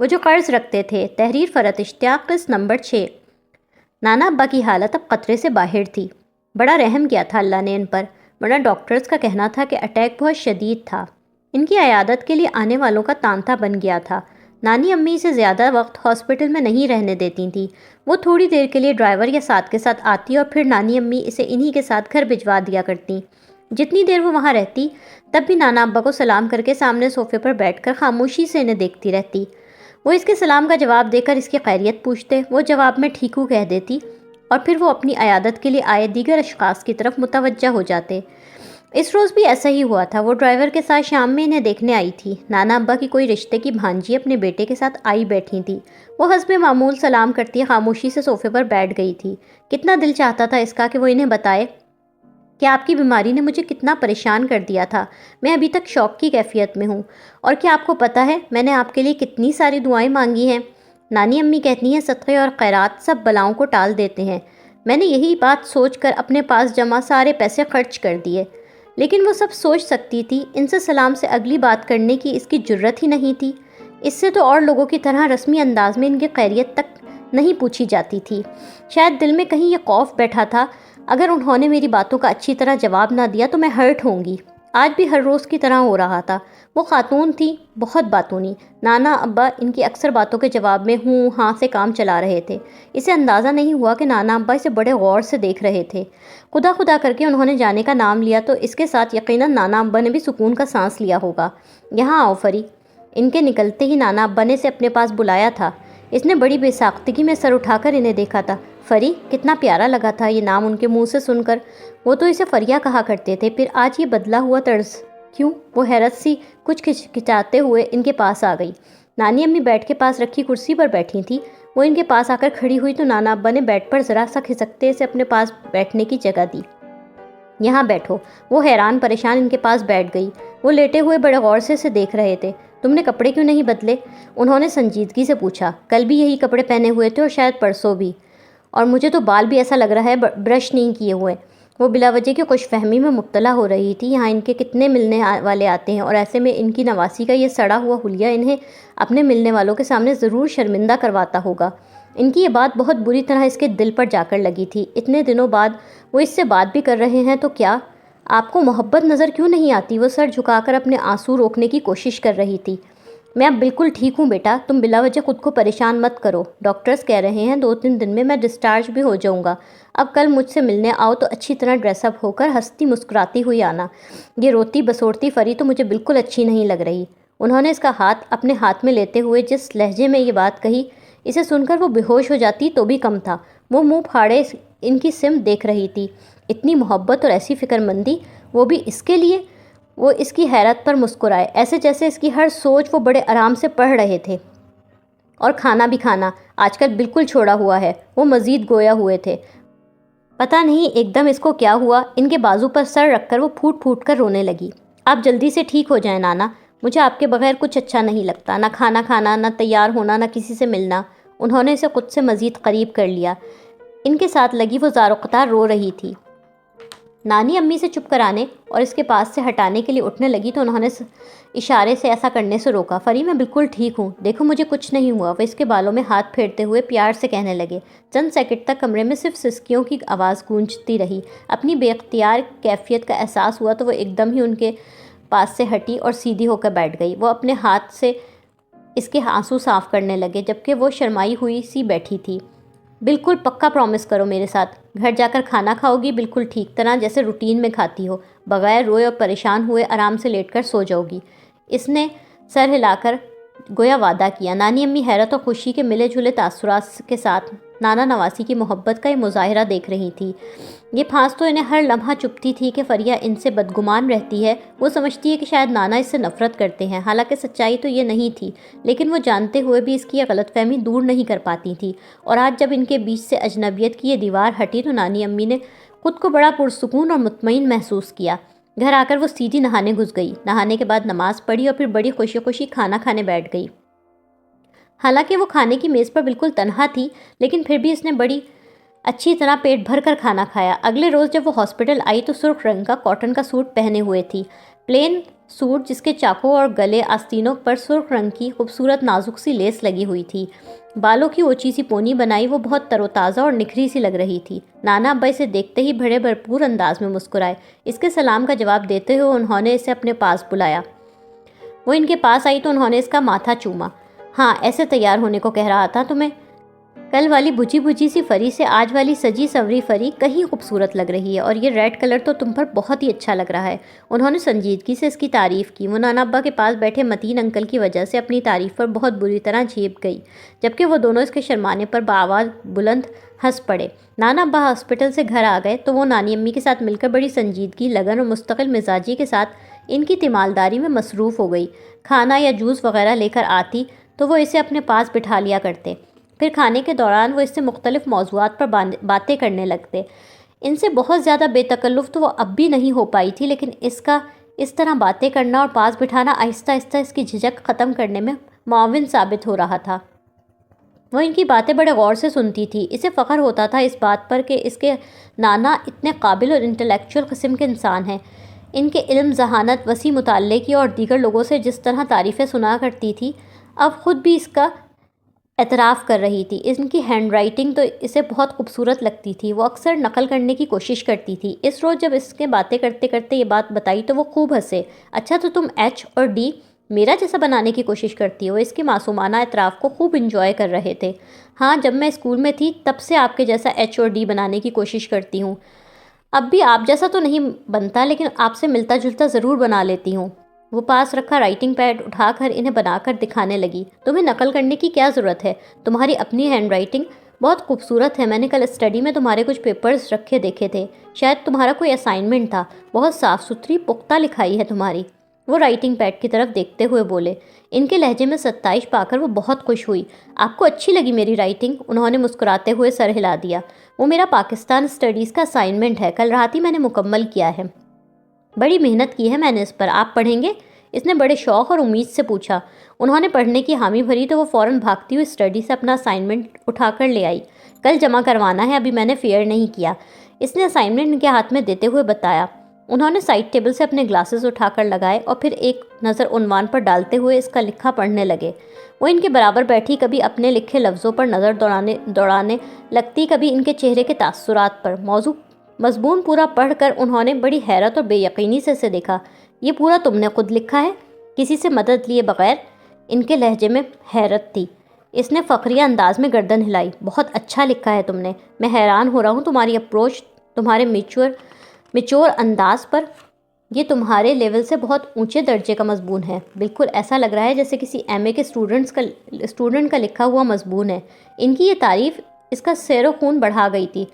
وہ جو قرض رکھتے تھے۔ تحریر فرت اشتیاق، قسط نمبر 6۔ نانا ابا کی حالت اب خطرے سے باہر تھی۔ بڑا رحم کیا تھا اللہ نے ان پر، ورنہ ڈاکٹرز کا کہنا تھا کہ اٹیک بہت شدید تھا۔ ان کی عیادت کے لیے آنے والوں کا تانتا بن گیا تھا۔ نانی امی اسے زیادہ وقت ہاسپٹل میں نہیں رہنے دیتی تھیں۔ وہ تھوڑی دیر کے لیے ڈرائیور یا ساتھ کے ساتھ آتی اور پھر نانی امی اسے انہی کے ساتھ گھر بھجوا دیا کرتی۔ جتنی دیر وہ وہاں رہتی تب بھی نانا ابا کو سلام کر کے سامنے صوفے پر بیٹھ کر خاموشی سے انہیں دیکھتی رہتی۔ وہ اس کے سلام کا جواب دے کر اس کی خیریت پوچھتے، وہ جواب میں ٹھیک ہوں کہہ دیتی اور پھر وہ اپنی عیادت کے لیے آئے دیگر اشخاص کی طرف متوجہ ہو جاتے۔ اس روز بھی ایسا ہی ہوا تھا۔ وہ ڈرائیور کے ساتھ شام میں انہیں دیکھنے آئی تھی۔ نانا ابا کی کوئی رشتے کی بھانجی اپنے بیٹے کے ساتھ آئی بیٹھی تھی۔ وہ حسب معمول سلام کرتی خاموشی سے صوفے پر بیٹھ گئی تھی۔ کتنا دل چاہتا تھا اس کا کہ وہ انہیں بتائے کہ آپ کی بیماری نے مجھے کتنا پریشان کر دیا تھا، میں ابھی تک شوق کی کیفیت میں ہوں، اور کیا آپ کو پتہ ہے میں نے آپ کے لیے کتنی ساری دعائیں مانگی ہیں۔ نانی امی کہتی ہیں صدقے اور خیرات سب بلاؤں کو ٹال دیتے ہیں۔ میں نے یہی بات سوچ کر اپنے پاس جمع سارے پیسے خرچ کر دیے، لیکن وہ سب سوچ سکتی تھی، ان سے سلام سے اگلی بات کرنے کی اس کی جرت ہی نہیں تھی۔ اس سے تو اور لوگوں کی طرح رسمی انداز میں ان کی خیریت تک نہیں پوچھی جاتی تھی۔ شاید دل میں کہیں یہ خوف بیٹھا تھا، اگر انہوں نے میری باتوں کا اچھی طرح جواب نہ دیا تو میں ہرٹ ہوں گی۔ آج بھی ہر روز کی طرح ہو رہا تھا۔ وہ خاتون تھی، بہت باتونی۔ نانا ابا ان کی اکثر باتوں کے جواب میں ہوں ہاں سے کام چلا رہے تھے۔ اسے اندازہ نہیں ہوا کہ نانا ابا اسے بڑے غور سے دیکھ رہے تھے۔ خدا خدا کر کے انہوں نے جانے کا نام لیا تو اس کے ساتھ یقیناً نانا ابا نے بھی سکون کا سانس لیا ہوگا۔ یہاں آؤ فری۔ ان کے نکلتے ہی نانا ابا نے اسے اپنے پاس بلایا تھا۔ اس نے بڑی بے ساختگی میں سر اٹھا کر انہیں دیکھا تھا۔ فری، کتنا پیارا لگا تھا یہ نام ان کے منہ سے سن کر۔ وہ تو اسے فریا کہا کرتے تھے، پھر آج یہ بدلا ہوا طرز کیوں؟ وہ حیرت سی کچھ کھچکچاتے ہوئے ان کے پاس آ گئی۔ نانی امی بیڈ کے پاس رکھی کرسی پر بیٹھی تھیں۔ وہ ان کے پاس آ کر کھڑی ہوئی تو نانا ابا نے بیڈ پر ذرا سا کھسکتے سے اپنے پاس بیٹھنے کی جگہ دی۔ یہاں بیٹھو۔ وہ حیران پریشان ان کے پاس بیٹھ گئی۔ وہ لیٹے ہوئے بڑے غور سے اسے دیکھ رہے تھے۔ تم نے کپڑے کیوں نہیں بدلے؟ انہوں نے سنجیدگی سے پوچھا۔ کل بھی یہی کپڑے پہنے ہوئے تھے اور شاید پرسوں بھی، اور مجھے تو بال بھی ایسا لگ رہا ہے برش نہیں کیے ہوئے۔ وہ بلا وجہ کی خوش فہمی میں مبتلا ہو رہی تھی۔ یہاں ان کے کتنے ملنے والے آتے ہیں اور ایسے میں ان کی نواسی کا یہ سڑا ہوا حلیہ انہیں اپنے ملنے والوں کے سامنے ضرور شرمندہ کرواتا ہوگا۔ ان کی یہ بات بہت بری طرح اس کے دل پر جا کر لگی تھی۔ اتنے دنوں بعد وہ اس سے بات بھی کر رہے ہیں تو کیا آپ کو محبت نظر کیوں نہیں آتی؟ وہ سر جھکا کر اپنے آنسو روکنے کی کوشش کر رہی تھی۔ میں اب بالکل ٹھیک ہوں بیٹا، تم بلا وجہ خود کو پریشان مت کرو۔ ڈاکٹرز کہہ رہے ہیں 2-3 دن میں ڈسچارج بھی ہو جاؤں گا۔ اب کل مجھ سے ملنے آؤ تو اچھی طرح ڈریس اپ ہو کر ہنستی مسکراتی ہوئی آنا۔ یہ روتی بسورتی فری تو مجھے بالکل اچھی نہیں لگ رہی۔ انہوں نے اس کا ہاتھ اپنے ہاتھ میں لیتے ہوئے جس لہجے میں یہ بات کہی، اسے سن کر وہ بے ہوش ہو جاتی تو بھی کم تھا۔ وہ منہ پھاڑے ان کی سمت دیکھ رہی تھی۔ اتنی محبت اور ایسی فکر مندی، وہ بھی اس کے لیے؟ وہ اس کی حیرت پر مسکرائے، ایسے جیسے اس کی ہر سوچ وہ بڑے آرام سے پڑھ رہے تھے۔ اور کھانا بھی کھانا آج کل بالکل چھوڑا ہوا ہے، وہ مزید گویا ہوئے تھے۔ پتہ نہیں ایک دم اس کو کیا ہوا، ان کے بازو پر سر رکھ کر وہ پھوٹ پھوٹ کر رونے لگی۔ آپ جلدی سے ٹھیک ہو جائیں نانا، مجھے آپ کے بغیر کچھ اچھا نہیں لگتا، نہ کھانا کھانا، نہ تیار ہونا، نہ کسی سے ملنا۔ انہوں نے اسے خود سے مزید قریب کر لیا۔ ان کے ساتھ لگی وہ زار و قطار رو رہی تھی۔ نانی امی سے چپ کرانے اور اس کے پاس سے ہٹانے کے لیے اٹھنے لگی تو انہوں نے اشارے سے ایسا کرنے سے روکا۔ فری، میں بالکل ٹھیک ہوں، دیکھو مجھے کچھ نہیں ہوا۔ وہ اس کے بالوں میں ہاتھ پھیرتے ہوئے پیار سے کہنے لگے۔ چند سیکنڈ تک کمرے میں صرف سسکیوں کی آواز گونجتی رہی۔ اپنی بے اختیار کیفیت کا احساس ہوا تو وہ ایک دم ہی ان کے پاس سے ہٹی اور سیدھی ہو کر بیٹھ گئی۔ وہ اپنے ہاتھ سے اس کے آنسو صاف کرنے لگے جبکہ وہ شرمائی ہوئی سی بیٹھی تھی۔ بالکل پکا پرومس کرو میرے ساتھ، گھر جا کر کھانا کھاؤ گی بالکل ٹھیک طرح جیسے روٹین میں کھاتی ہو، بغیر روئے اور پریشان ہوئے آرام سے لیٹ کر سو جاؤ گی۔ اس نے سر ہلا کر گویا وعدہ کیا۔ نانی امی حیرت اور خوشی کے ملے جھولے تاثرات کے ساتھ نانا نواسی کی محبت کا یہ مظاہرہ دیکھ رہی تھی۔ یہ پھانس تو انہیں ہر لمحہ چبھتی تھی کہ فریہ ان سے بدگمان رہتی ہے۔ وہ سمجھتی ہے کہ شاید نانا اس سے نفرت کرتے ہیں، حالانکہ سچائی تو یہ نہیں تھی، لیکن وہ جانتے ہوئے بھی اس کی یہ غلط فہمی دور نہیں کر پاتی تھی۔ اور آج جب ان کے بیچ سے اجنبیت کی یہ دیوار ہٹی تو نانی امی نے خود کو بڑا پرسکون اور مطمئن محسوس کیا۔ گھر آ کر وہ سیدھی نہانے گھس گئی۔ نہانے کے بعد نماز پڑھی اور پھر بڑی خوشی خوشی کھانا کھانے بیٹھ گئی۔ حالانکہ وہ کھانے کی میز پر بالکل تنہا تھی، لیکن پھر بھی اس نے بڑی اچھی طرح پیٹ بھر کر کھانا کھایا۔ اگلے روز جب وہ ہاسپٹل آئی تو سرخ رنگ کا کاٹن کا سوٹ پہنے ہوئے تھی، پلین سوٹ جس کے چاقوں اور گلے آستینوں پر سرخ رنگ کی خوبصورت نازک سی لیس لگی ہوئی تھی۔ بالوں کی اونچی سی پونی بنائی وہ بہت تر و تازہ اور نکھری سی لگ رہی تھی۔ نانا ابا اسے دیکھتے ہی بڑے بھرپور انداز میں مسکرائے۔ اس کے سلام کا جواب دیتے ہوئے انہوں نے اسے اپنے پاس بلایا۔ وہ ان کے پاس آئی تو انہوں نے اس کا ماتھا چوما۔ ہاں، ایسے تیار ہونے کو کہہ رہا تھا تمہیں۔ کل والی بجھی بجھی سی فری سے آج والی سجی سنوری فری کہیں خوبصورت لگ رہی ہے، اور یہ ریڈ کلر تو تم پر بہت ہی اچھا لگ رہا ہے۔ انہوں نے سنجیدگی سے اس کی تعریف کی۔ وہ نانا ابا کے پاس بیٹھے متین انکل کی وجہ سے اپنی تعریف پر بہت بری طرح جھیپ گئی، جبکہ وہ دونوں اس کے شرمانے پر بآواز بلند ہنس پڑے۔ نانا ابا ہاسپٹل سے گھر آ گئے تو وہ نانی امی کے ساتھ مل کر بڑی سنجیدگی، لگن اور مستقل مزاجی کے ساتھ ان کی تیمارداری میں مصروف ہو گئی۔ کھانا یا جوس وغیرہ لے کر آتی تو وہ اسے اپنے پاس بٹھا لیا کرتے، پھر کھانے کے دوران وہ اس سے مختلف موضوعات پر باتیں کرنے لگتے۔ ان سے بہت زیادہ بے تکلف تو وہ اب بھی نہیں ہو پائی تھی، لیکن اس طرح باتیں کرنا اور پاس بٹھانا آہستہ آہستہ اس کی جھجک ختم کرنے میں معاون ثابت ہو رہا تھا۔ وہ ان کی باتیں بڑے غور سے سنتی تھی۔ اسے فخر ہوتا تھا اس بات پر کہ اس کے نانا اتنے قابل اور انٹلیکچوئل قسم کے انسان ہیں۔ ان کے علم، ذہانت، وسیع مطالعے کی اور دیگر لوگوں سے جس طرح تعریفیں سنا کرتی تھی، اب خود بھی اس کا اعتراف کر رہی تھی۔ ان کی ہینڈ رائٹنگ تو اسے بہت خوبصورت لگتی تھی۔ وہ اکثر نقل کرنے کی کوشش کرتی تھی۔ اس روز جب اس کے باتیں کرتے کرتے یہ بات بتائی تو وہ خوب ہنسے۔ اچھا، تو تم ایچ اور ڈی میرا جیسا بنانے کی کوشش کرتی ہو؟ اس کے معصومانہ اعتراف کو خوب انجوائے کر رہے تھے۔ ہاں، جب میں اسکول میں تھی تب سے آپ کے جیسا ایچ اور ڈی بنانے کی کوشش کرتی ہوں۔ اب بھی آپ جیسا تو نہیں بنتا، لیکن آپ سے ملتا جلتا ضرور بنا لیتی ہوں۔ وہ پاس رکھا رائٹنگ پیڈ اٹھا کر انہیں بنا کر دکھانے لگی۔ تمہیں نقل کرنے کی کیا ضرورت ہے؟ تمہاری اپنی ہینڈ رائٹنگ بہت خوبصورت ہے۔ میں نے کل اسٹڈی میں تمہارے کچھ پیپرز رکھے دیکھے تھے، شاید تمہارا کوئی اسائنمنٹ تھا۔ بہت صاف ستھری پختہ لکھائی ہے تمہاری۔ وہ رائٹنگ پیڈ کی طرف دیکھتے ہوئے بولے۔ ان کے لہجے میں ستائش پا کر وہ بہت خوش ہوئی۔ آپ کو اچھی لگی میری رائٹنگ؟ انہوں نے مسکراتے ہوئے سر ہلا دیا۔ وہ میرا پاکستان اسٹڈیز کا اسائنمنٹ ہے، کل رات ہی میں نے مکمل کیا ہے۔ بڑی محنت کی ہے میں نے اس پر، آپ پڑھیں گے؟ اس نے بڑے شوق اور امید سے پوچھا۔ انہوں نے پڑھنے کی حامی بھری تو وہ فوراً بھاگتی ہوئی اسٹڈی سے اپنا اسائنمنٹ اٹھا کر لے آئی۔ کل جمع کروانا ہے، ابھی میں نے فیئر نہیں کیا، اس نے اسائنمنٹ ان کے ہاتھ میں دیتے ہوئے بتایا۔ انہوں نے سائڈ ٹیبل سے اپنے گلاسز اٹھا کر لگائے اور پھر ایک نظر عنوان پر ڈالتے ہوئے اس کا لکھا پڑھنے لگے۔ وہ ان کے برابر بیٹھی کبھی اپنے لکھے لفظوں پر نظر دوڑانے لگتی، کبھی ان کے چہرے کے تاثرات پر۔ مضمون پورا پڑھ کر انہوں نے بڑی حیرت اور بے یقینی سے اسے دیکھا۔ یہ پورا تم نے خود لکھا ہے؟ کسی سے مدد لیے بغیر؟ ان کے لہجے میں حیرت تھی۔ اس نے فخریہ انداز میں گردن ہلائی۔ بہت اچھا لکھا ہے تم نے، میں حیران ہو رہا ہوں تمہاری اپروچ، تمہارے میچور انداز پر۔ یہ تمہارے لیول سے بہت اونچے درجے کا مضمون ہے، بالکل ایسا لگ رہا ہے جیسے کسی ایم اے کے اسٹوڈنٹ کا لکھا ہوا مضمون ہے۔ ان کی یہ تعریف اس کا سیر و خون بڑھا گئی تھی۔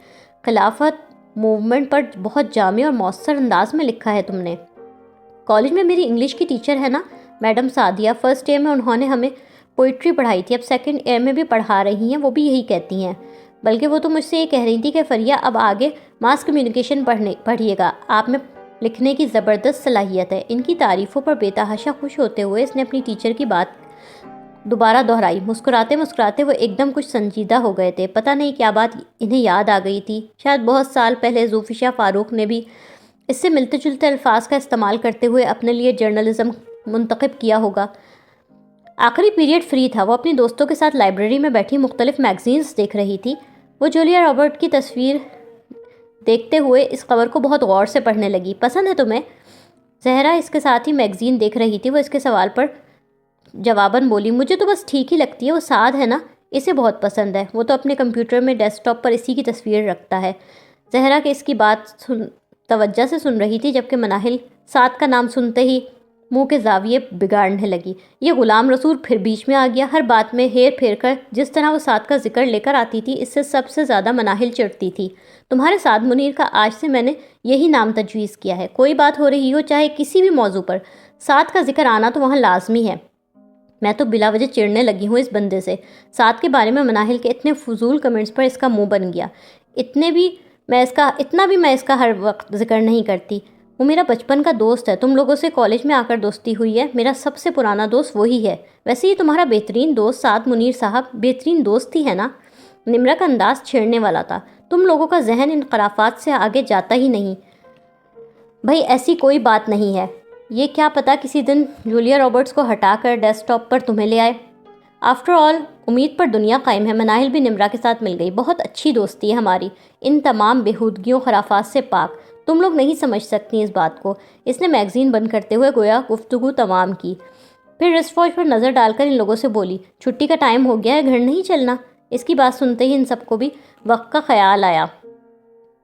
خلافت موومنٹ پر بہت جامع اور مؤثر انداز میں لکھا ہے تم نے۔ کالج میں میری انگلش کی ٹیچر ہے نا میڈم سعدیہ، فرسٹ ایئر میں انہوں نے ہمیں پوئٹری پڑھائی تھی، اب سیکنڈ ایئر میں بھی پڑھا رہی ہیں، وہ بھی یہی کہتی ہیں۔ بلکہ وہ تو مجھ سے یہ کہہ رہی تھی کہ فریہ اب آگے ماس کمیونیکیشن پڑھیے گا، آپ میں لکھنے کی زبردست صلاحیت ہے۔ ان کی تعریفوں پر بے تحاشا خوش ہوتے ہوئے اس نے اپنی ٹیچر کی بات دوبارہ دہرائی۔ مسکراتے مسکراتے وہ ایک دم کچھ سنجیدہ ہو گئے تھے۔ پتہ نہیں کیا بات انہیں یاد آ گئی تھی، شاید بہت سال پہلے ذوالفقار فاروق نے بھی اس سے ملتے جلتے الفاظ کا استعمال کرتے ہوئے اپنے لیے جرنلزم منتخب کیا ہوگا۔ آخری پیریڈ فری تھا، وہ اپنی دوستوں کے ساتھ لائبریری میں بیٹھی مختلف میگزینز دیکھ رہی تھی۔ وہ جولیا رابرٹ کی تصویر دیکھتے ہوئے اس خبر کو بہت غور سے پڑھنے لگی۔ پسند ہے تمہیں؟ زہرا اس کے ساتھ ہی میگزین دیکھ رہی تھی۔ وہ اس کے سوال پر جواباً بولی، مجھے تو بس ٹھیک ہی لگتی ہے، وہ سعد ہے نا، اسے بہت پسند ہے، وہ تو اپنے کمپیوٹر میں ڈیسک ٹاپ پر اسی کی تصویر رکھتا ہے۔ زہرا کہ اس کی بات توجہ سے سن رہی تھی، جبکہ مناہل سعد کا نام سنتے ہی منہ کے زاویے بگاڑنے لگی۔ یہ غلام رسول پھر بیچ میں آ گیا، ہر بات میں ہیر پھیر کر جس طرح وہ سعد کا ذکر لے کر آتی تھی، اس سے سب سے زیادہ مناہل چڑھتی تھی۔ تمہارے سعد منیر کا آج سے میں نے یہی نام تجویز کیا ہے، کوئی بات ہو رہی ہو چاہے کسی بھی موضوع پر، سعد کا ذکر آنا تو وہاں لازمی ہے۔ میں تو بلا وجہ چڑھنے لگی ہوں اس بندے سے۔ سعد کے بارے میں مناہل کے اتنے فضول کمنٹس پر اس کا منہ بن گیا۔ اتنا بھی میں اس کا ہر وقت ذکر نہیں کرتی۔ وہ میرا بچپن کا دوست ہے، تم لوگوں سے کالج میں آ کر دوستی ہوئی ہے، میرا سب سے پرانا دوست وہی ہے۔ ویسے یہ تمہارا بہترین دوست سعد منیر صاحب بہترین دوست ہی ہے نا؟ نمرہ کا انداز چھیڑنے والا تھا۔ تم لوگوں کا ذہن ان خرافات سے آگے جاتا ہی نہیں۔ بھائی ایسی کوئی بات نہیں ہے، یہ کیا پتہ کسی دن جولیا رابرٹس کو ہٹا کر ڈیسک ٹاپ پر تمہیں لے آئے۔ آفٹر آل امید پر دنیا قائم ہے۔ مناہل بھی نمرا کے ساتھ مل گئی۔ بہت اچھی دوستی ہے ہماری، ان تمام بےہودگیوں خرافات سے پاک۔ تم لوگ نہیں سمجھ سکتی اس بات کو۔ اس نے میگزین بند کرتے ہوئے گویا گفتگو تمام کی، پھر رسٹ واچ پر نظر ڈال کر ان لوگوں سے بولی، چھٹی کا ٹائم ہو گیا ہے، گھر نہیں چلنا؟ اس کی بات سنتے ہی ان سب کو بھی وقت کا خیال آیا۔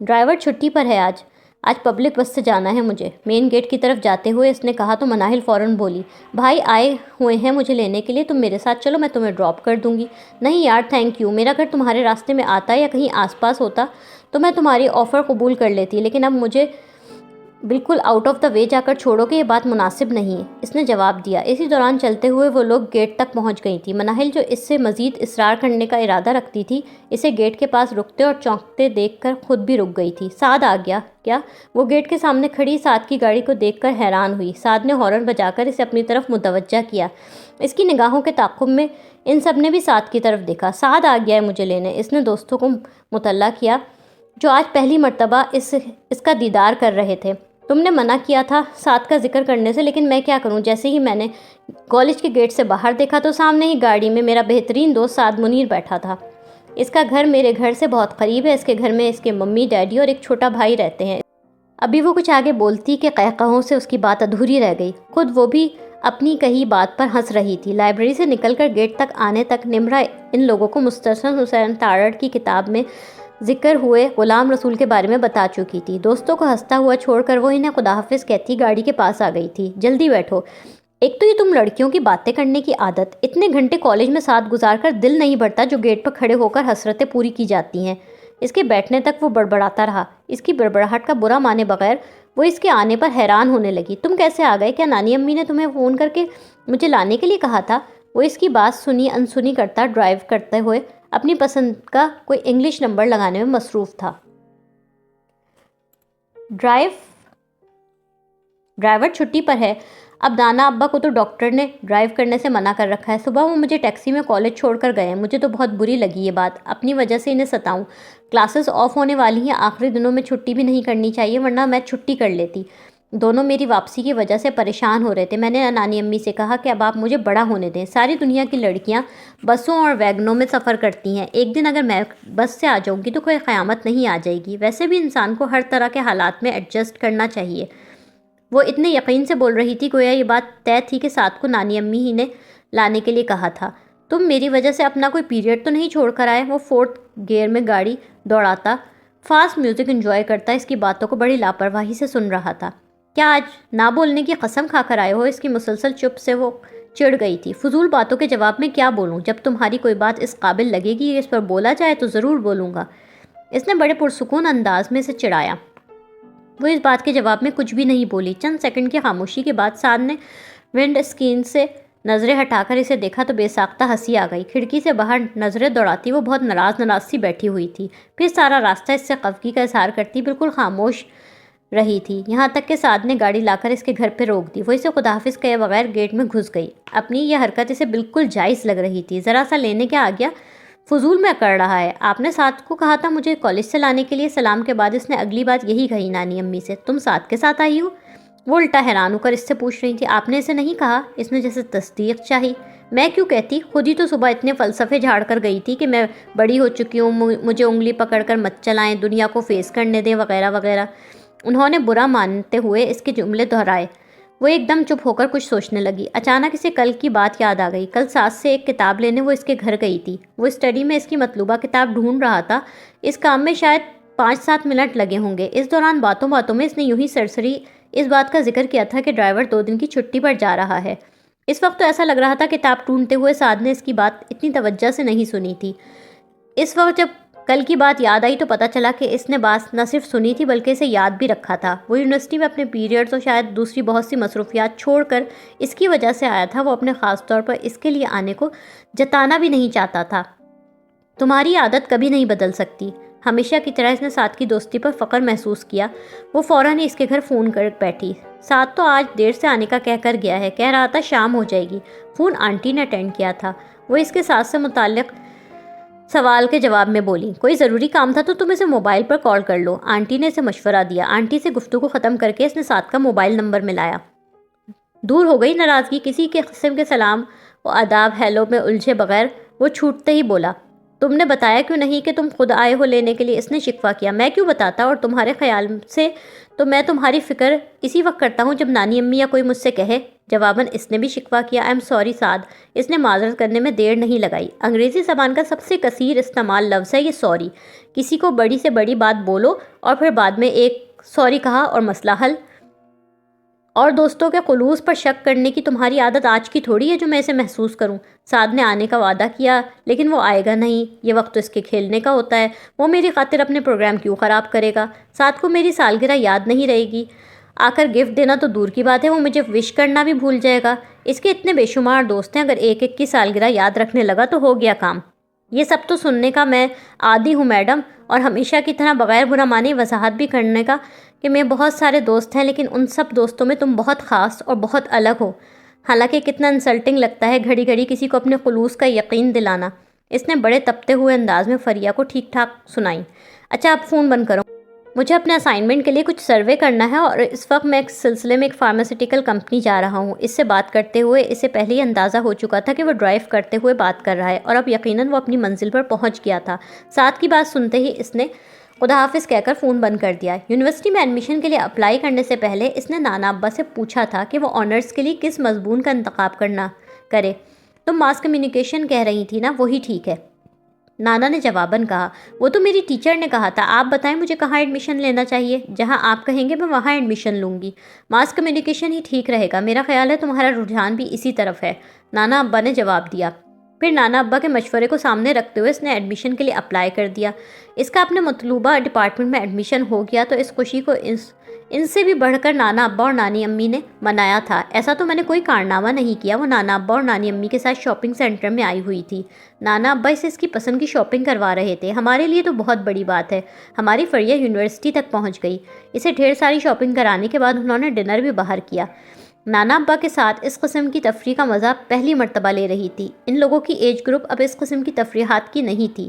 ڈرائیور چھٹی پر ہے آج پبلک بس سے جانا ہے مجھے۔ مین گیٹ کی طرف جاتے ہوئے اس نے کہا تو مناہل فوراً بولی، بھائی آئے ہوئے ہیں مجھے لینے کے لیے، تم میرے ساتھ چلو، میں تمہیں ڈراپ کر دوں گی۔ نہیں یار تھینک یو، میرا گھر تمہارے راستے میں آتا یا کہیں آس پاس ہوتا تو میں تمہاری آفر قبول کر لیتی، لیکن اب مجھے بالکل آؤٹ آف دا وے جا کر چھوڑو کہ یہ بات مناسب نہیں ہے، اس نے جواب دیا۔ اسی دوران چلتے ہوئے وہ لوگ گیٹ تک پہنچ گئی تھی۔ مناہل جو اس سے مزید اصرار کرنے کا ارادہ رکھتی تھی، اسے گیٹ کے پاس رکتے اور چونکتے دیکھ کر خود بھی رک گئی تھی۔ سعد آ گیا کیا؟ وہ گیٹ کے سامنے کھڑی سعد کی گاڑی کو دیکھ کر حیران ہوئی۔ سعد نے ہارن بجا کر اسے اپنی طرف متوجہ کیا۔ اس کی نگاہوں کے تعاقب میں ان سب نے بھی سعد کی طرف دیکھا۔ سعد آ گیا ہے مجھے لینے، اس نے دوستوں کو مطلع کیا جو آج پہلی مرتبہ اس کا دیدار کر رہے تھے۔ تم نے منع کیا تھا سعد کا ذکر کرنے سے، لیکن میں کیا کروں، جیسے ہی میں نے کالج کے گیٹ سے باہر دیکھا تو سامنے ہی گاڑی میں میرا بہترین دوست سعد منیر بیٹھا تھا۔ اس کا گھر میرے گھر سے بہت قریب ہے، اس کے گھر میں اس کے ممی ڈیڈی اور ایک چھوٹا بھائی رہتے ہیں۔ ابھی وہ کچھ آگے بولتی کہ قہقہوں سے اس کی بات ادھوری رہ گئی، خود وہ بھی اپنی کہی بات پر ہنس رہی تھی۔ لائبریری سے نکل کر گیٹ تک آنے تک نمرا ان لوگوں کو مستحسن حسین تارڑ کی کتاب میں ذکر ہوئے غلام رسول کے بارے میں بتا چکی تھی۔ دوستوں کو ہنستا ہوا چھوڑ کر وہ انہیں خدا حافظ کہتی گاڑی کے پاس آ گئی تھی۔ جلدی بیٹھو، ایک تو یہ تم لڑکیوں کی باتیں کرنے کی عادت، اتنے گھنٹے کالج میں ساتھ گزار کر دل نہیں بھرتا جو گیٹ پر کھڑے ہو کر حسرتیں پوری کی جاتی ہیں۔ اس کے بیٹھنے تک وہ بڑبڑاتا رہا۔ اس کی بڑبڑاہٹ کا برا مانے بغیر وہ اس کے آنے پر حیران ہونے لگی۔ تم کیسے آ گئے؟ کیا نانی امی نے تمہیں فون کر کے مجھے لانے کے لیے کہا تھا؟ وہ اس کی بات سنی انسنی کرتا ڈرائیو کرتے ہوئے اپنی پسند کا کوئی انگلش نمبر لگانے میں مصروف تھا۔ ڈرائیور چھٹی پر ہے، اب دانا ابا کو تو ڈاکٹر نے ڈرائیو کرنے سے منع کر رکھا ہے۔ صبح وہ مجھے ٹیکسی میں کالج چھوڑ کر گئے ہیں۔ مجھے تو بہت بری لگی یہ بات، اپنی وجہ سے انہیں ستاؤں۔ کلاسز آف ہونے والی ہیں، آخری دنوں میں چھٹی بھی نہیں کرنی چاہیے، ورنہ میں چھٹی کر لیتی۔ دونوں میری واپسی کی وجہ سے پریشان ہو رہے تھے۔ میں نے نانی امی سے کہا کہ اب آپ مجھے بڑا ہونے دیں۔ ساری دنیا کی لڑکیاں بسوں اور ویگنوں میں سفر کرتی ہیں، ایک دن اگر میں بس سے آ جاؤں گی تو کوئی قیامت نہیں آ جائے گی۔ ویسے بھی انسان کو ہر طرح کے حالات میں ایڈجسٹ کرنا چاہیے۔ وہ اتنے یقین سے بول رہی تھی گویا یہ بات طے تھی کہ سعد کو نانی امی ہی نے لانے کے لیے کہا تھا۔ تم میری وجہ سے اپنا کوئی پیریڈ تو نہیں چھوڑ کر آئے؟ وہ 4th گیئر میں گاڑی دوڑاتا فاسٹ میوزک انجوائے کرتا اس کی باتوں کو بڑی لاپرواہی سے سن رہا تھا۔ کیا آج نہ بولنے کی قسم کھا کر آئے ہو؟ اس کی مسلسل چپ سے وہ چڑ گئی تھی۔ فضول باتوں کے جواب میں کیا بولوں؟ جب تمہاری کوئی بات اس قابل لگے گی کہ اس پر بولا جائے تو ضرور بولوں گا، اس نے بڑے پرسکون انداز میں اسے چڑھایا۔ وہ اس بات کے جواب میں کچھ بھی نہیں بولی۔ چند سیکنڈ کی خاموشی کے بعد سعد نے ونڈ اسکرین سے نظریں ہٹا کر اسے دیکھا تو بے ساختہ ہنسی آ گئی۔ کھڑکی سے باہر نظریں دوڑاتی وہ بہت ناراض سی بیٹھی ہوئی تھی، پھر سارا راستہ اس سے خفگی کا اظہار کرتی بالکل خاموش رہی تھی، یہاں تک کہ سعد نے گاڑی لا کر اس کے گھر پہ روک دی۔ وہ اسے خدا حافظ کہے بغیر گیٹ میں گھس گئی۔ اپنی یہ حرکت اسے بالکل جائز لگ رہی تھی۔ ذرا سا لینے کیا آ گیا، فضول میں کر رہا ہے۔ آپ نے سعد کو کہا تھا مجھے کالج سے لانے کے لیے؟ سلام کے بعد اس نے اگلی بات یہی کہی نانی امی سے، تم سعد کے ساتھ آئی ہو؟ وہ الٹا حیران ہو کر اس سے پوچھ رہی تھی، آپ نے اسے نہیں کہا؟ اس نے جیسے تصدیق چاہی۔ میں کیوں کہتی، خود ہی تو صبح اتنے فلسفے جھاڑ کر گئی تھی کہ میں بڑی ہو چکی ہوں، مجھے انگلی پکڑ کر مت چلائیں، دنیا کو فیس کرنے دیں وغیرہ وغیرہ۔ انہوں نے برا مانتے ہوئے اس کے جملے دہرائے۔ وہ ایک دم چپ ہو کر کچھ سوچنے لگی۔ اچانک اسے کل کی بات یاد آ گئی۔ کل سعد سے ایک کتاب لینے وہ اس کے گھر گئی تھی۔ وہ اسٹڈی میں اس کی مطلوبہ کتاب ڈھونڈ رہا تھا۔ اس کام میں شاید 5-7 منٹ لگے ہوں گے۔ اس دوران باتوں باتوں میں اس نے یوں ہی سرسری اس بات کا ذکر کیا تھا کہ ڈرائیور 2 دن کی چھٹی پر جا رہا ہے۔ اس وقت تو ایسا لگ رہا تھا کتاب ڈھونڈتے ہوئے سعد نے اس کی بات اتنی توجہ سے نہیں سنی تھی۔ اس وقت جب کل کی بات یاد آئی تو پتہ چلا کہ اس نے بات نہ صرف سنی تھی بلکہ اسے یاد بھی رکھا تھا۔ وہ یونیورسٹی میں اپنے پیریڈز اور شاید دوسری بہت سی مصروفیات چھوڑ کر اس کی وجہ سے آیا تھا۔ وہ اپنے خاص طور پر اس کے لیے آنے کو جتانا بھی نہیں چاہتا تھا۔ تمہاری عادت کبھی نہیں بدل سکتی۔ ہمیشہ کی طرح اس نے سعد کی دوستی پر فخر محسوس کیا۔ وہ فوراً ہی اس کے گھر فون کر بیٹھی۔ سعد تو آج دیر سے آنے کا کہہ کر گیا ہے، کہہ رہا تھا شام ہو جائے گی۔ فون آنٹی نے اٹینڈ کیا تھا۔ وہ اس کے ساتھ سے متعلق سوال کے جواب میں بولی، کوئی ضروری کام تھا تو تم اسے موبائل پر کال کر لو۔ آنٹی نے اسے مشورہ دیا۔ آنٹی سے گفتگو ختم کر کے اس نے سعد کا موبائل نمبر ملایا۔ دور ہو گئی ناراضگی، کسی کے قسم کے سلام و آداب ہیلو میں الجھے بغیر وہ چھوٹتے ہی بولا، تم نے بتایا کیوں نہیں کہ تم خود آئے ہو لینے کے لیے؟ اس نے شکوہ کیا۔ میں کیوں بتاتا، اور تمہارے خیال سے تو میں تمہاری فکر اسی وقت کرتا ہوں جب نانی امی یا کوئی مجھ سے کہے۔ جواباً اس نے بھی شکوہ کیا، آئی ایم سوری سعد۔ اس نے معذرت کرنے میں دیر نہیں لگائی۔ انگریزی زبان کا سب سے کثیر استعمال لفظ ہے یہ سوری۔ کسی کو بڑی سے بڑی بات بولو اور پھر بعد میں ایک سوری کہا اور مسئلہ حل۔ اور دوستوں کے خلوص پر شک کرنے کی تمہاری عادت آج کی تھوڑی ہے جو میں اسے محسوس کروں۔ سعد نے آنے کا وعدہ کیا لیکن وہ آئے گا نہیں، یہ وقت تو اس کے کھیلنے کا ہوتا ہے۔ وہ میری خاطر اپنے پروگرام کیوں خراب کرے گا؟ سعد کو میری سالگرہ یاد نہیں رہے گی، آ کر گفٹ دینا تو دور کی بات ہے، وہ مجھے وش کرنا بھی بھول جائے گا۔ اس کے اتنے بے شمار دوست ہیں، اگر ایک ایک کی سالگرہ یاد رکھنے لگا تو ہو گیا کام۔ یہ سب تو سننے کا میں عادی ہوں میڈم، اور ہمیشہ کی طرح بغیر برا مانے وضاحت بھی کرنے کا کہ میں بہت سارے دوست ہیں، لیکن ان سب دوستوں میں تم بہت خاص اور بہت الگ ہو۔ حالانکہ کتنا انسلٹنگ لگتا ہے گھڑی گھڑی کسی کو اپنے خلوص کا یقین دلانا۔ اس نے بڑے تپتے ہوئے انداز میں فریہ کو ٹھیک ٹھاک سنائی۔ اچھا اب فون بند کرو، مجھے اپنے اسائنمنٹ کے لیے کچھ سروے کرنا ہے، اور اس وقت میں ایک سلسلے میں ایک فارماسیوٹیکل کمپنی جا رہا ہوں۔ اس سے بات کرتے ہوئے اسے پہلے ہی اندازہ ہو چکا تھا کہ وہ ڈرائیو کرتے ہوئے بات کر رہا ہے، اور اب یقیناً وہ اپنی منزل پر پہنچ گیا تھا۔ سعد کی بات سنتے ہی اس نے خدا حافظ کہہ کر فون بند کر دیا۔ یونیورسٹی میں ایڈمیشن کے لیے اپلائی کرنے سے پہلے اس نے نانا ابا سے پوچھا تھا کہ وہ آنرز کے لیے کس مضمون کا انتخاب کرے۔ تم ماس کمیونیکیشن کہہ رہی تھی نا، وہی ٹھیک ہے، نانا نے جواباً کہا۔ وہ تو میری ٹیچر نے کہا تھا، آپ بتائیں مجھے کہاں ایڈمیشن لینا چاہیے؟ جہاں آپ کہیں گے میں وہاں ایڈمیشن لوں گی۔ ماس کمیونیکیشن ہی ٹھیک رہے گا، میرا خیال ہے تمہارا رجحان بھی اسی طرف ہے، نانا ابا نے جواب دیا۔ پھر نانا ابا کے مشورے کو سامنے رکھتے ہوئے اس نے ایڈمیشن کے لیے اپلائی کر دیا۔ اس کا اپنے مطلوبہ ڈپارٹمنٹ میں ایڈمیشن ہو گیا تو اس خوشی کو ان سے بھی بڑھ کر نانا ابا اور نانی امی نے منایا تھا۔ ایسا تو میں نے کوئی کارنامہ نہیں کیا، وہ نانا ابا اور نانی امی کے ساتھ شاپنگ سینٹر میں آئی ہوئی تھی۔ نانا ابا اسے اس کی پسند کی شاپنگ کروا رہے تھے۔ ہمارے لیے تو بہت بڑی بات ہے، ہماری فریہ یونیورسٹی تک پہنچ گئی۔ اسے ڈھیر ساری شاپنگ کرانے کے بعد انہوں نے ڈنر بھی باہر کیا۔ نانا ابا کے ساتھ اس قسم کی تفریح کا مزہ پہلی مرتبہ لے رہی تھی۔ ان لوگوں کی ایج گروپ اب اس قسم کی تفریحات کی نہیں تھی،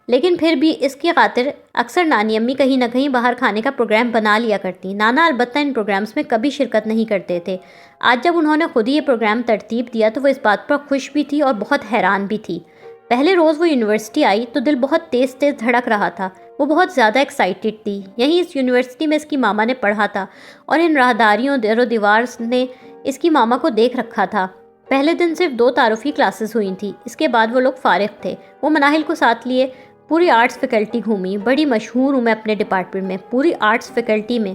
لیکن پھر بھی اس کی خاطر اکثر نانی امی کہیں نہ کہیں باہر کھانے کا پروگرام بنا لیا کرتی۔ نانا البتہ ان پروگرامز میں کبھی شرکت نہیں کرتے تھے۔ آج جب انہوں نے خود ہی یہ پروگرام ترتیب دیا تو وہ اس بات پر خوش بھی تھی اور بہت حیران بھی تھی۔ پہلے روز وہ یونیورسٹی آئی تو دل بہت تیز تیز دھڑک رہا تھا۔ وہ بہت زیادہ ایکسائٹڈ تھی۔ یہیں اس یونیورسٹی میں اس کی ماما نے پڑھا تھا اور ان راہداریوں در و دیوار نے اس کی ماما کو دیکھ رکھا تھا۔ پہلے دن صرف 2 تعارفی کلاسز ہوئی تھیں، اس کے بعد وہ لوگ فارغ تھے۔ وہ مناہل کو ساتھ لیے پوری آرٹس فیکلٹی گھومی۔ بڑی مشہور ہوں میں اپنے ڈپارٹمنٹ میں، پوری آرٹس فیکلٹی میں۔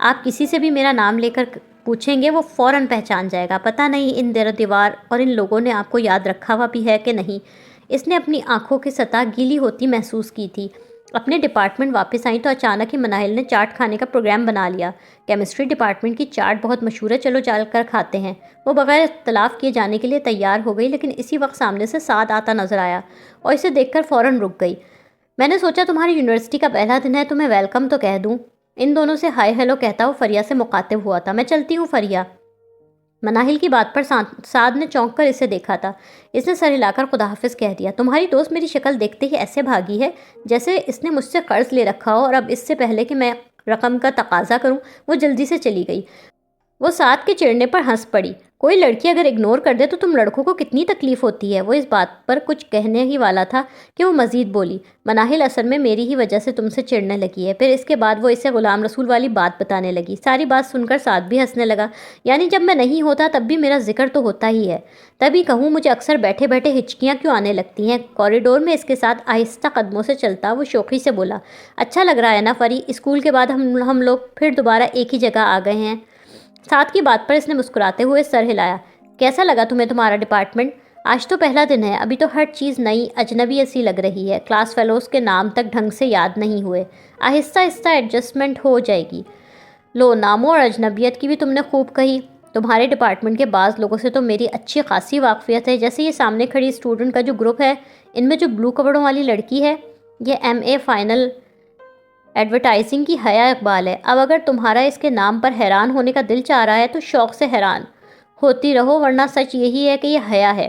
آپ کسی سے بھی میرا نام لے کر پوچھیں گے وہ فوراً پہچان جائے گا۔ پتہ نہیں ان در و دیوار اور ان لوگوں نے آپ کو یاد رکھا ہوا بھی ہے کہ نہیں۔ اس نے اپنی آنکھوں کی سطح گیلی ہوتی محسوس کی تھی۔ اپنے ڈپارٹمنٹ واپس آئیں تو اچانک ہی مناہل نے چاٹ کھانے کا پروگرام بنا لیا۔ کیمسٹری ڈپارٹمنٹ کی چاٹ بہت مشہور ہے، چلو چل کر کھاتے ہیں۔ وہ بغیر اختلاف کیے جانے کے لیے تیار ہو گئی، لیکن اسی وقت سامنے سے سعد آتا نظر آیا اور اسے دیکھ کر فوراً رک گئی۔ میں نے سوچا تمہاری یونیورسٹی کا پہلا دن ہے، تمہیں ویلکم تو کہہ دوں۔ ان دونوں سے ہائے ہیلو کہتا وہ فریہ سے مخاطب ہوا تھا۔ میں چلتی ہوں فریہ۔ مناہل کی بات پر سعد نے چونک کر اسے دیکھا تھا۔ اس نے سر ہلا کر خدا حافظ کہہ دیا۔ تمہاری دوست میری شکل دیکھتے ہی ایسے بھاگی ہے جیسے اس نے مجھ سے قرض لے رکھا ہو، اور اب اس سے پہلے کہ میں رقم کا تقاضا کروں وہ جلدی سے چلی گئی۔ وہ سعد کے چڑھنے پر ہنس پڑی۔ کوئی لڑکی اگر اگنور کر دے تو تم لڑکوں کو کتنی تکلیف ہوتی ہے۔ وہ اس بات پر کچھ کہنے ہی والا تھا کہ وہ مزید بولی، مناہل اصل میں میری ہی وجہ سے تم سے چڑھنے لگی ہے۔ پھر اس کے بعد وہ اسے غلام رسول والی بات بتانے لگی۔ ساری بات سن کر سعد بھی ہنسنے لگا۔ یعنی جب میں نہیں ہوتا تب بھی میرا ذکر تو ہوتا ہی ہے۔ تبھی کہوں مجھے اکثر بیٹھے بیٹھے ہچکیاں کیوں آنے لگتی ہیں۔ کوریڈور میں اس کے ساتھ آہستہ قدموں سے چلتا وہ شوخی سے بولا، اچھا لگ رہا ہے نا فری، اسکول کے بعد ہم لوگ پھر دوبارہ ایک ہی جگہ آ گئے ہیں۔ سعد کی بات پر اس نے مسکراتے ہوئے سر ہلایا۔ کیسا لگا تمہیں تمہارا ڈپارٹمنٹ؟ آج تو پہلا دن ہے، ابھی تو ہر چیز نئی اجنبی ایسی لگ رہی ہے۔ کلاس فیلوز کے نام تک ڈھنگ سے یاد نہیں ہوئے، آہستہ آہستہ ایڈجسٹمنٹ ہو جائے گی۔ لو، ناموں اور اجنبیت کی بھی تم نے خوب کہی۔ تمہارے ڈپارٹمنٹ کے بعض لوگوں سے تو میری اچھی خاصی واقفیت ہے، جیسے یہ سامنے کھڑی اسٹوڈنٹ کا جو گروپ ہے، ان میں جو بلو کپڑوں والی لڑکی ہے یہ MA فائنل ایڈورٹائزنگ کی حیا اقبال ہے۔ اب اگر تمہارا اس کے نام پر حیران ہونے کا دل چاہ رہا ہے تو شوق سے حیران ہوتی رہو، ورنہ سچ یہی ہے کہ یہ حیا ہے۔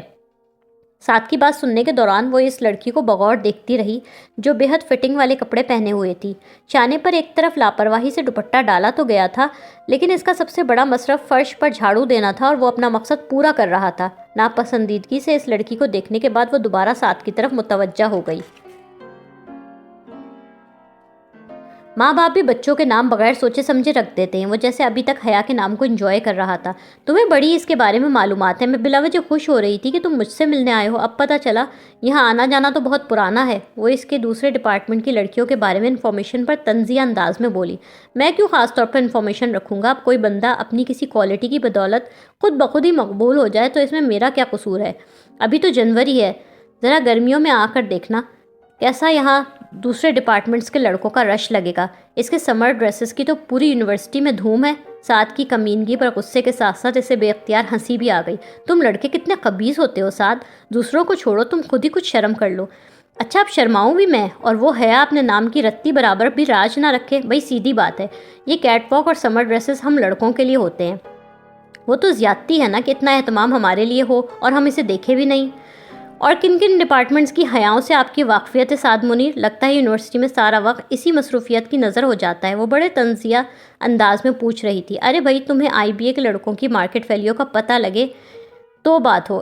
ساتھ کی بات سننے کے دوران وہ اس لڑکی کو بغور دیکھتی رہی جو بے حد فٹنگ والے کپڑے پہنے ہوئے تھی۔ شانے پر ایک طرف لاپرواہی سے دوپٹہ ڈالا تو گیا تھا، لیکن اس کا سب سے بڑا مصرف فرش پر جھاڑو دینا تھا، اور وہ اپنا مقصد پورا کر رہا تھا۔ ناپسندیدگی سے اس لڑکی کو دیکھنے کے بعد وہ دوبارہ ساتھ کی طرف متوجہ ہو گئی۔ ماں باپ بھی بچوں کے نام بغیر سوچے سمجھے رکھ دیتے ہیں۔ وہ جیسے ابھی تک حیا کے نام کو انجوائے کر رہا تھا۔ تمہیں بڑی اس کے بارے میں معلومات ہے، میں بلا وجہ خوش ہو رہی تھی کہ تم مجھ سے ملنے آئے ہو، اب پتہ چلا یہاں آنا جانا تو بہت پرانا ہے۔ وہ اس کے دوسرے ڈپارٹمنٹ کی لڑکیوں کے بارے میں انفارمیشن پر طنزیہ انداز میں بولی۔ میں کیوں خاص طور پر انفارمیشن رکھوں گا؟ اب کوئی بندہ اپنی کسی کوالٹی کی بدولت خود بخود ہی مقبول ہو جائے تو اس میں میرا کیا قصور ہے؟ ابھی تو جنوری ہے، ذرا گرمیوں میں آ کر دیکھنا کیسا یہاں دوسرے ڈپارٹمنٹس کے لڑکوں کا رش لگے گا۔ اس کے سمر ڈریسز کی تو پوری یونیورسٹی میں دھوم ہے۔ سعد کی کمینگی پر غصے کے ساتھ ساتھ اسے بے اختیار ہنسی بھی آ گئی۔ تم لڑکے کتنے خبیث ہوتے ہو سعد، دوسروں کو چھوڑو، تم خود ہی کچھ شرم کر لو۔ اچھا اب شرماؤں بھی میں؟ اور وہ حیا اپنے نام کی رتی برابر بھی راج نہ رکھے؟ بھائی سیدھی بات ہے، یہ کیٹ واک اور سمر ڈریسز ہم لڑکوں کے لیے ہوتے ہیں۔ وہ تو زیادتی ہے نا کہ اتنا اہتمام ہمارے لیے ہو اور ہم اسے دیکھے بھی نہیں۔ اور کن کن ڈپارٹمنٹس کی حیاؤں سے آپ کی واقفیت ہے سعد منیر؟ لگتا ہے یونیورسٹی میں سارا وقت اسی مصروفیت کی نظر ہو جاتا ہے۔ وہ بڑے طنزیہ انداز میں پوچھ رہی تھی۔ ارے بھائی تمہیں آئی بی اے کے لڑکوں کی مارکیٹ ویلیو کا پتہ لگے تو بات ہو،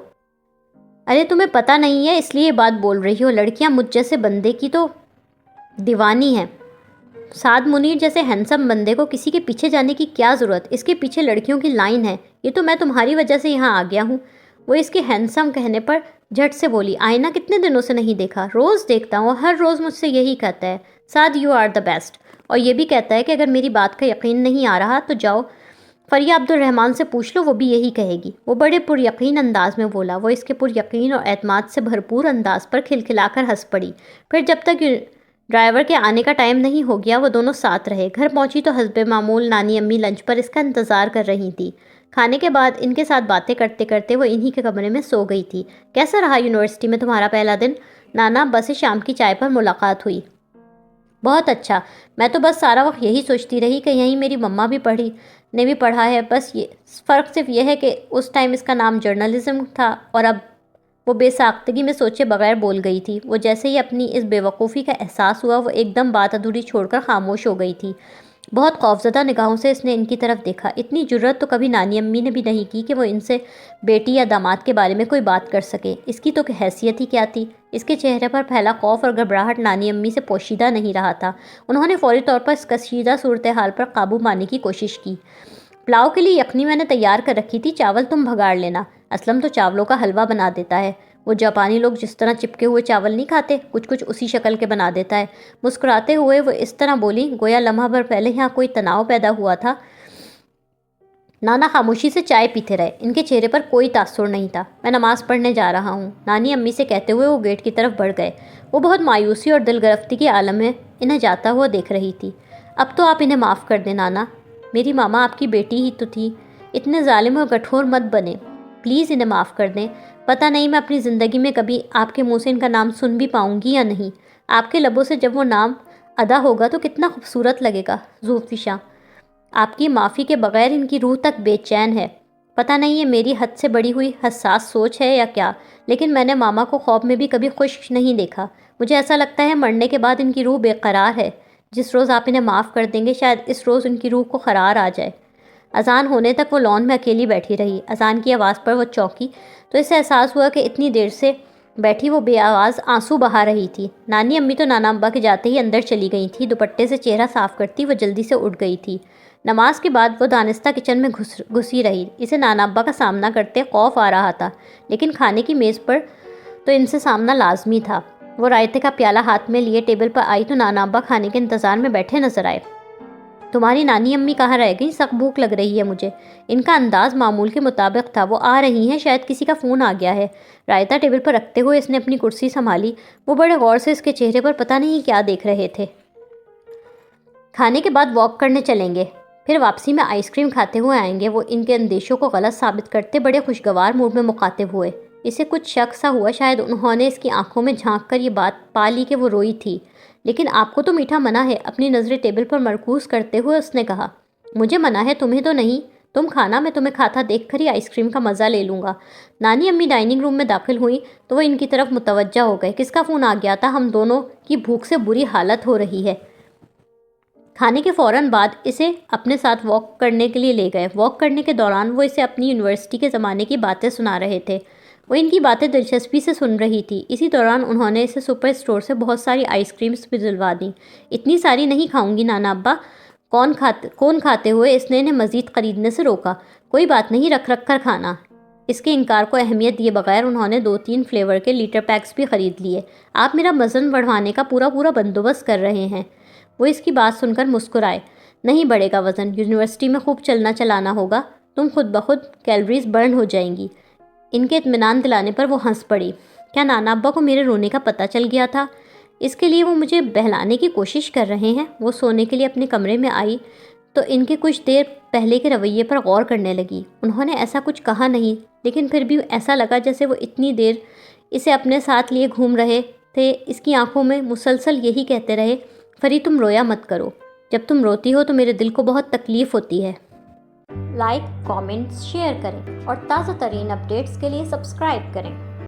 ارے تمہیں پتہ نہیں ہے اس لیے یہ بات بول رہی ہو؟ لڑکیاں مجھ جیسے بندے کی تو دیوانی ہیں۔ سعد منیر جیسے ہینسم بندے کو کسی کے پیچھے جانے کی کیا ضرورت؟ اس کے پیچھے لڑکیوں کی لائن ہے، یہ تو میں تمہاری وجہ سے یہاں آ گیا ہوں۔ وہ اس کے ہینسم کہنے پر جھٹ سے بولی۔ آئینہ کتنے دنوں سے نہیں دیکھا؟ روز دیکھتا ہوں، ہر روز مجھ سے یہی کہتا ہے سعد یو آر دا بیسٹ، اور یہ بھی کہتا ہے کہ اگر میری بات کا یقین نہیں آ رہا تو جاؤ فریہ عبد الرحمن سے پوچھ لو، وہ بھی یہی کہے گی۔ وہ بڑے پر یقین انداز میں بولا۔ وہ اس کے پر یقین اور اعتماد سے بھرپور انداز پر کھلکھلا کر ہنس پڑی۔ پھر جب تک ڈرائیور کے آنے کا ٹائم نہیں ہو گیا وہ دونوں ساتھ رہے۔ گھر پہنچی تو حسب معمول نانی امی لنچ پر اس کا انتظار کر رہی تھی۔ کھانے کے بعد ان کے ساتھ باتیں کرتے کرتے وہ انہی کے کمرے میں سو گئی تھی۔ کیسا رہا یونیورسٹی میں تمہارا پہلا دن؟ نانا بس شام کی چائے پر ملاقات ہوئی۔ بہت اچھا، میں تو بس سارا وقت یہی سوچتی رہی کہ یہیں میری مما بھی پڑھا ہے، بس یہ فرق صرف یہ ہے کہ اس ٹائم اس کا نام جرنلزم تھا اور اب وہ بے ساختگی میں سوچے بغیر بول گئی تھی۔ وہ جیسے ہی اپنی اس بے وقوفی کا احساس ہوا وہ ایک دم بات ادھوری چھوڑ کر خاموش ہو گئی تھی۔ بہت خوفزدہ نگاہوں سے اس نے ان کی طرف دیکھا۔ اتنی جرأت تو کبھی نانی امی نے بھی نہیں کی کہ وہ ان سے بیٹی یا داماد کے بارے میں کوئی بات کر سکے۔ اس کی تو حیثیت ہی کیا تھی؟ اس کے چہرے پر پھیلا خوف اور گھبراہٹ نانی امی سے پوشیدہ نہیں رہا تھا۔ انہوں نے فوری طور پر اس کشیدہ صورتحال پر قابو پانے کی کوشش کی۔ پلاؤ کے لیے یخنی میں نے تیار کر رکھی تھی، چاول تم بھگاڑ لینا، اسلم تو چاولوں کا حلوہ بنا دیتا ہے۔ وہ جاپانی لوگ جس طرح چپکے ہوئے چاول نہیں کھاتے، کچھ اسی شکل کے بنا دیتا ہے۔ مسکراتے ہوئے وہ اس طرح بولی گویا لمحہ بھر پہلے یہاں کوئی تناؤ پیدا ہوا تھا۔ نانا خاموشی سے چائے پیتے رہے۔ ان کے چہرے پر کوئی تاثر نہیں تھا۔ میں نماز پڑھنے جا رہا ہوں، نانی امی سے کہتے ہوئے وہ گیٹ کی طرف بڑھ گئے۔ وہ بہت مایوسی اور دل گرفتی کے عالم میں انہیں جاتا ہوا دیکھ رہی تھی۔ اب تو آپ انہیں معاف کر دیں نانا، میری ماما آپ کی بیٹی ہی تو تھی، اتنے ظالم اور کٹھور مت بنے، پلیز انہیں معاف کر دیں۔ پتہ نہیں میں اپنی زندگی میں کبھی آپ کے منہ سے ان کا نام سن بھی پاؤں گی یا نہیں۔ آپ کے لبوں سے جب وہ نام ادا ہوگا تو کتنا خوبصورت لگے گا۔ زوفیشا، آپ کی معافی کے بغیر ان کی روح تک بے چین ہے۔ پتہ نہیں یہ میری حد سے بڑی ہوئی حساس سوچ ہے یا کیا، لیکن میں نے ماما کو خواب میں بھی کبھی خوش نہیں دیکھا۔ مجھے ایسا لگتا ہے مرنے کے بعد ان کی روح بے قرار ہے۔ جس روز آپ انہیں معاف کر دیں گے شاید اس روز ان کی روح کو قرار آ جائے۔ اذان ہونے تک وہ لان میں اکیلی بیٹھی رہی۔ اذان کی آواز پر وہ چونکی تو اسے احساس ہوا کہ اتنی دیر سے بیٹھی وہ بے آواز آنسو بہا رہی تھی۔ نانی امی تو نانا ابا کے جاتے ہی اندر چلی گئی تھی۔ دوپٹے سے چہرہ صاف کرتی وہ جلدی سے اٹھ گئی تھی۔ نماز کے بعد وہ دانستہ کچن میں گھسی رہی۔ اسے نانا ابا کا سامنا کرتے خوف آ رہا تھا، لیکن کھانے کی میز پر تو ان سے سامنا لازمی تھا۔ وہ رائتے کا پیالہ ہاتھ میں لیے ٹیبل پر آئی تو نانا ابا کھانے کے انتظار میں بیٹھے نظر آئے۔ تمہاری نانی امی کہاں رہ گئی؟ سخت بھوک لگ رہی ہے مجھے۔ ان کا انداز معمول کے مطابق تھا۔ وہ آ رہی ہیں، شاید کسی کا فون آ گیا ہے۔ رائتا ٹیبل پر رکھتے ہوئے اس نے اپنی کرسی سنبھالی۔ وہ بڑے غور سے اس کے چہرے پر پتہ نہیں کیا دیکھ رہے تھے۔ کھانے کے بعد واک کرنے چلیں گے، پھر واپسی میں آئس کریم کھاتے ہوئے آئیں گے۔ وہ ان کے اندیشوں کو غلط ثابت کرتے بڑے خوشگوار موڈ میں مخاطب ہوئے۔ اسے کچھ شک سا ہوا، شاید انہوں نے اس کی آنکھوں میں جھانک کر یہ بات پا لی کہ وہ روئی تھی۔ لیکن آپ کو تو میٹھا منع ہے، اپنی نظریں ٹیبل پر مرکوز کرتے ہوئے اس نے کہا۔ مجھے منع ہے، تمہیں تو نہیں؟ تم کھانا، میں تمہیں کھاتا دیکھ کر ہی آئس کریم کا مزہ لے لوں گا۔ نانی امی ڈائننگ روم میں داخل ہوئیں تو وہ ان کی طرف متوجہ ہو گئے۔ کس کا فون آ گیا تھا؟ ہم دونوں کی بھوک سے بری حالت ہو رہی ہے۔ کھانے کے فوراً بعد اسے اپنے ساتھ واک کرنے کے لیے لے گئے۔ واک کرنے کے دوران وہ اسے اپنی یونیورسٹی کے زمانے کی باتیں سنا رہے تھے۔ وہ ان کی باتیں دلچسپی سے سن رہی تھی۔ اسی دوران انہوں نے اسے سپر اسٹور سے بہت ساری آئس کریمز بھی دلوا دیں۔ اتنی ساری نہیں کھاؤں گی نانا ابا، کون کھاتے ہوئے اس نے انہیں مزید خریدنے سے روکا۔ کوئی بات نہیں، رکھ کر کھانا۔ اس کے انکار کو اہمیت دیے بغیر انہوں نے 2-3 فلیور کے لیٹر پیکس بھی خرید لیے۔ آپ میرا وزن بڑھوانے کا پورا بندوبست کر رہے ہیں؟ وہ اس کی بات سن کر مسکرائے۔ نہیں بڑھے گا وزن، یونیورسٹی میں خوب چلنا چلانا ہوگا، تم خود بخود کیلوریز برن ہو جائیں گی۔ ان کے اطمینان دلانے پر وہ ہنس پڑی۔ کیا نانا ابا کو میرے رونے کا پتہ چل گیا تھا؟ اس کے لیے وہ مجھے بہلانے کی کوشش کر رہے ہیں؟ وہ سونے کے لیے اپنے کمرے میں آئی تو ان کے کچھ دیر پہلے کے رویے پر غور کرنے لگی۔ انہوں نے ایسا کچھ کہا نہیں، لیکن پھر بھی ایسا لگا جیسے وہ اتنی دیر اسے اپنے ساتھ لیے گھوم رہے تھے۔ اس کی آنکھوں میں مسلسل یہی کہتے رہے، فری تم رویا مت کرو، جب تم روتی ہو تو میرے دل کو بہت تکلیف ہوتی ہے۔ لائک، کامنٹس، شیئر کریں اور تازہ ترین اپڈیٹس کے لیے سبسکرائب کریں۔